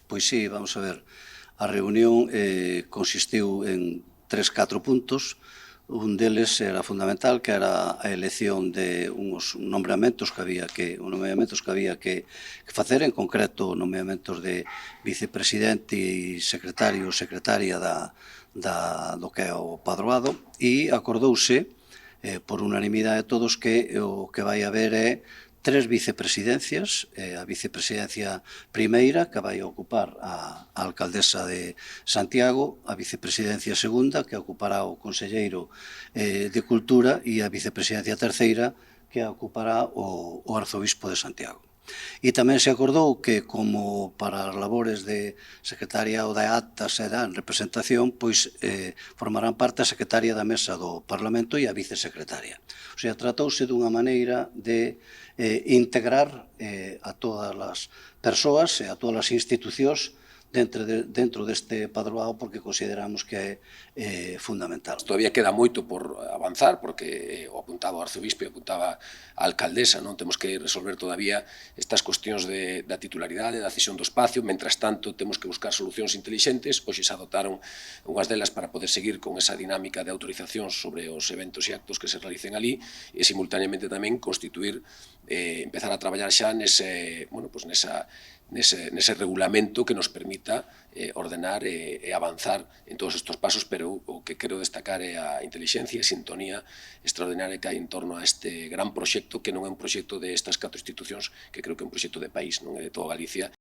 Pois sí, vamos a ver. A reunión consistiu en 3-4 puntos. Un deles era fundamental, que era a elección de uns nomeamentos que había que facer, en concreto nomeamentos de vicepresidente e secretario ou secretaria do que é o padroado, e acordouse por unanimidade de todos que o que vai haber é 3 vicepresidencias, a vicepresidencia primeira, que vai ocupar a alcaldesa de Santiago, a vicepresidencia segunda, que ocupará o conselleiro de Cultura, e a vicepresidencia terceira, que ocupará o arzobispo de Santiago. E tamén se acordou que, como para as labores de secretariado de actas e da representación, pois formarán parte a secretaria da mesa do Parlamento e a vicesecretaria. O sea, tratouse dunha maneira de integrar a todas as persoas e a todas as institucións dentro deste padroado, porque consideramos que é fundamental. Todavía queda moito por avanzar, porque o apuntaba o arzobispo e apuntaba a alcaldesa, non temos que resolver todavía estas cuestións da titularidade, da cesión do espacio. Mentras tanto, temos que buscar solucións intelixentes. Hoxe se adotaron unhas delas para poder seguir con esa dinámica de autorizacións sobre os eventos e actos que se realicen ali, e simultaneamente tamén constituir, empezar a traballar xa nese regulamento que nos permita ordenar e avanzar en todos estes pasos, pero o que quero destacar é a intelixencia e sintonía extraordinaria que hai en torno a este gran proxecto, que non é un proxecto de estas 4 institucións, que creo que é un proxecto de país, non é de toda Galicia.